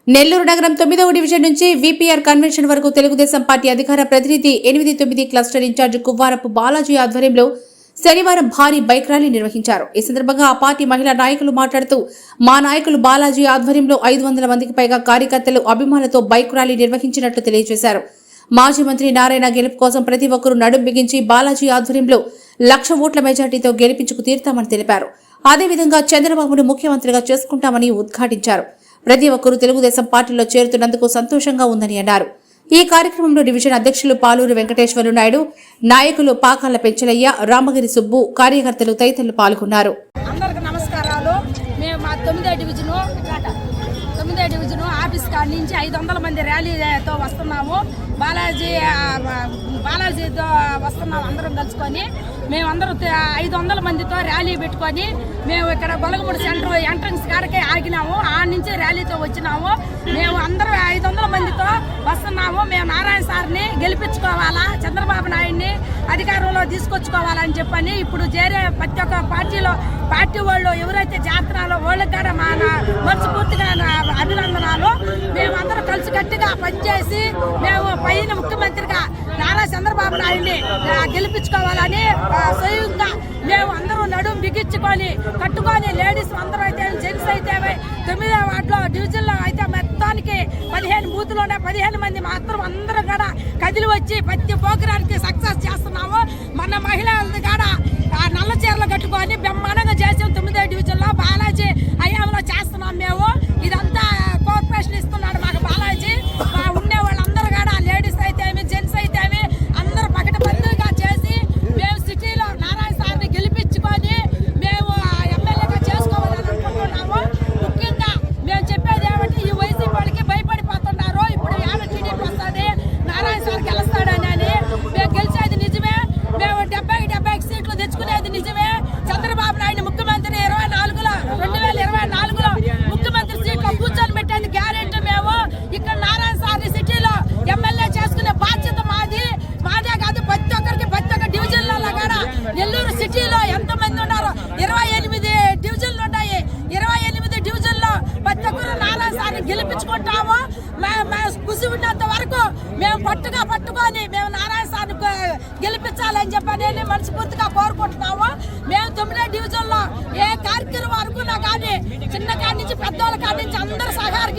నెల్లూరు నగరం 9వ డివిజన్ నుంచి VPR convention వరకు తెలుగుదేశం పార్టీ అధికార ప్రతినిధి 8-9 క్లస్టర్ ఇన్ఛార్జ్ కువ్వారపు బాలాజీ ఆధ్వర్యంలో శనివారం భారీ బైక్ ర్యాలీ నిర్వహించారు. ఈ సందర్భంగా ఆ పార్టీ మహిళా నాయకులు మాట్లాడుతూ, మా నాయకులు బాలాజీ ఆధ్వర్యంలో 500 మందికి పైగా కార్యకర్తలు అభిమానులతో బైక్ ర్యాలీ నిర్వహించినట్లు తెలియజేశారు. మాజీ మంత్రి నారాయణ గెలుపు కోసం ప్రతి ఒక్కరూ నడుం బిగించి బాలాజీ ఆధ్వర్యంలో 1,00,000 ఓట్ల మెజార్టీతో గెలిపించుకు తీరుతామని తెలిపారు. అదేవిధంగా చంద్రబాబును ముఖ్యమంత్రిగా చేసుకుంటామని ఉద్ఘాటించారు. ప్రతి ఒక్కరూ తెలుగుదేశం పార్టీలో చేరుతున్నందుకు సంతోషంగా ఉందని అన్నారు. ఈ కార్యక్రమంలో డివిజన్ అధ్యక్షులు పాలూరు వెంకటేశ్వర్లు నాయుడు, నాయకులు పాకాళ్ల పెంచలయ్య, రామగిరి సుబ్బు, కార్యకర్తలు తదితరులు పాల్గొన్నారు. అందరికి నమస్కారాలు. మేము మా 9వ డివిజను ఆఫీస్ కాడి నుంచి 500 మంది ర్యాలీతో వస్తున్నాము. బాలాజీతో వస్తున్నాము. అందరం కలుసుకొని మేమందరం 500 మందితో ర్యాలీ పెట్టుకొని మేము ఇక్కడ గొలగమూడి సెంటర్ ఎంట్రన్స్ కాడికే ఆగినాము. ఆ నుంచి ర్యాలీతో వచ్చినాము. మేము అందరం 500 మందితో వస్తున్నాము. మేము నారాయణ సార్ని గెలిపించుకోవాలా, చంద్రబాబు నాయుడిని అధికారంలో తీసుకొచ్చుకోవాలని చెప్పని ఇప్పుడు చేరే ప్రతి ఒక్క పార్టీ వాళ్ళు ఎవరైతే జాతరాలో వాళ్ళకి కూడా మా మనస్ఫూర్తిగా అభినందనాలు. మేమందరం కలిసి గట్టిగా పనిచేసి మేము పైన ముఖ్యమంత్రిగా నారా చంద్రబాబు నాయుడిని గెలిపించుకోవాలని స్వయంగా మేము అందరూ నడుము బిగించుకొని కట్టుకొని లేడీస్ అందరూ అయితే జెంట్స్ అయితే 9వ వార్డులో డివిజన్లో అయితే మొత్తానికి 15 బూత్లోనే 15 మంది మాత్రం అందరూ కూడా కదిలి వచ్చి ప్రతి ప్రోగ్రానికి సక్సెస్ చేస్తున్నాము. మన మహిళలది కూడా నల్ల చీరలు కట్టుకొని బ్రహ్మాండంగా చేసాం. 9వ డివిజన్లో బాలాజీ హయాంలో చేస్తున్నాం. మేము ఇదంతా కోఆపరేషన్ ఇస్తున్నాడు మాకు బాలాజీ. ఉండే వాళ్ళందరూ కూడా లేడీస్ అయితే జెంట్స్ అయితే అందరూ పకటబందీగా చేసి మేము సిటీలో నారాయణ సార్ని గెలిపించుకొని మేము ఎమ్మెల్యేగా చేసుకోవాలని అనుకుంటున్నాము. ముఖ్యంగా మేము చెప్పేది ఏమంటే ఈ వైసీపీ వాళ్ళకి భయపడిపోతున్నారు. ఇప్పుడు ఏమైనా టీడీపీ వస్తుంది, నారాయణ సార్ గెలుస్తాడని. మేము గెలిచేది నిజమే. మేము 70 సీట్లు తెచ్చుకునేది నిజమే. చంద్రబాబు నాయుడు ముఖ్యమంత్రి 2024లో ముఖ్యమంత్రి సీట్లో కూర్చొని పెట్టేది గ్యారెంటీ. మేము ఇక్కడ నారాయణ సార్ని సిటీలో ఎమ్మెల్యే చేసుకునే బాధ్యత మాదే కాదు. ప్రతి ఒక్క డివిజన్లలో కూడా నెల్లూరు సిటీలో ఎంతమంది ఉన్నారు? 28 డివిజన్లు ఉన్నాయి. 28 డివిజన్లో ప్రతి ఒక్కరు నారాయణ సార్ని గెలిపించుకుంటాము. కృషి ఉన్నంత వరకు మేము పట్టుకొని మేము నారాయణ సార్ని గెలిపించాలని చెప్పని మనస్ఫూర్తిగా కోరుకుంటున్నాము. మేము 9వ డివిజన్లో ఏ కార్యక్రమం అనుకున్నా కానీ చిన్న కాడి నుంచి పెద్దోళ్ళ కాడి నుంచి అందరూ సహకారం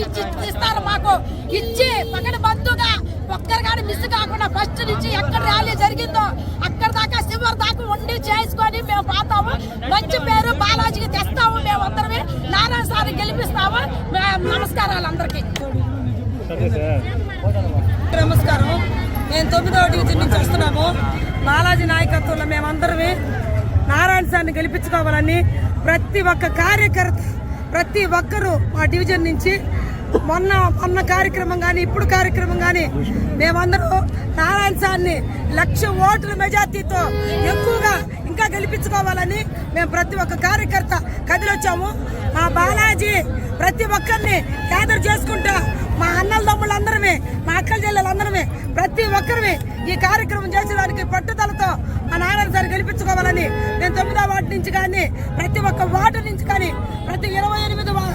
ఇస్తారు. మాకు ఇచ్చి పక్కన బంధుగా ఒక్కరు కానీ మిస్ కాకుండా ఫస్ట్ నుంచి ఎక్కడ ర్యాలీ జరిగిందో అక్కడ దాకా చివరి దాకా ఉండి చేసుకొని మేము పోతాము. మంచి పేరు బాలాజీకి తెస్తాము. మేము అందరమే నారాయణ సార్ని గెలిపిస్తాము. నమస్కారాలు అందరికీ. నమస్కారం. మేము 9వ డివిజన్ నుంచి వస్తున్నాము. బాలాజీ నాయకత్వంలో మేమందరమే నారాయణ సార్ని గెలిపించుకోవాలని ప్రతి ఒక్క కార్యకర్త ప్రతి ఒక్కరూ మా డివిజన్ నుంచి మొన్న కార్యక్రమం కానీ ఇప్పుడు కార్యక్రమం కానీ మేమందరూ నారాయణ సార్ని 1,00,000 ఓట్ల మెజార్టీతో ఎక్కువగా ఇంకా గెలిపించుకోవాలని మేము ప్రతి ఒక్క కార్యకర్త కదిలొచ్చాము. మా బాలాజీ ప్రతి ఒక్కరిని గ్యాదర్ చేసుకుంటా మా అన్నల తమ్ముళ్ళందరమే, మా అక్కల చెల్లెలందరమే ప్రతి ఒక్కరిని ఈ కార్యక్రమం చేసేదానికి పట్టుదలతో మా నారాయణ సార్ గెలిపించుకోవాలని నేను 9వ వార్డు నుంచి కానీ ప్రతి ఒక్క వార్డు నుంచి కానీ ప్రతి 28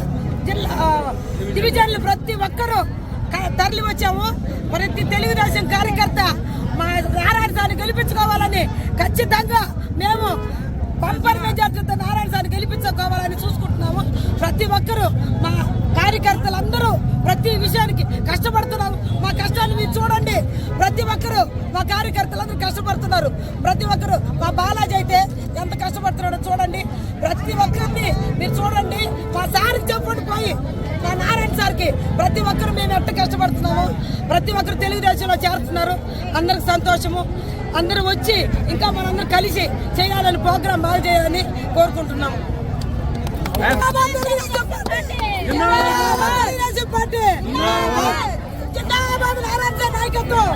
డివిజన్లు ప్రతి ఒక్కరూ తరలి వచ్చాము. ప్రతి తెలుగుదేశం కార్యకర్త మా నారాయణ సార్ని గెలిపించుకోవాలని ఖచ్చితంగా మేము బంపర్ మెజార్టీతో నారాయణ సార్ని గెలిపించుకోవాలని చూసుకుంటున్నాము. ప్రతి ఒక్కరూ మా కార్యకర్తలందరూ ప్రతి విషయానికి కష్టపడుతున్నారు. మా కష్టాన్ని మీరు చూడండి. ప్రతి ఒక్కరూ మా కార్యకర్తలందరూ కష్టపడుతున్నారు. ప్రతి ఒక్కరూ మా బాలాజీ అయితే ఎంత కష్టపడుతున్నాడో చూడండి. ప్రతి ఒక్కరిని మీరు చూడండి. మా సార్కి చెప్పండి పోయి మా నారాయణ సార్కి ప్రతి ఒక్కరు మేము ఎంత కష్టపడుతున్నాము. ప్రతి ఒక్కరు తెలుగుదేశంలో చేరుతున్నారు. అందరికి సంతోషము. అందరూ వచ్చి ఇంకా మనందరూ కలిసి చేయాలని ప్రోగ్రాం బాగా చేయాలని కోరుకుంటున్నాము. నాయకత్వం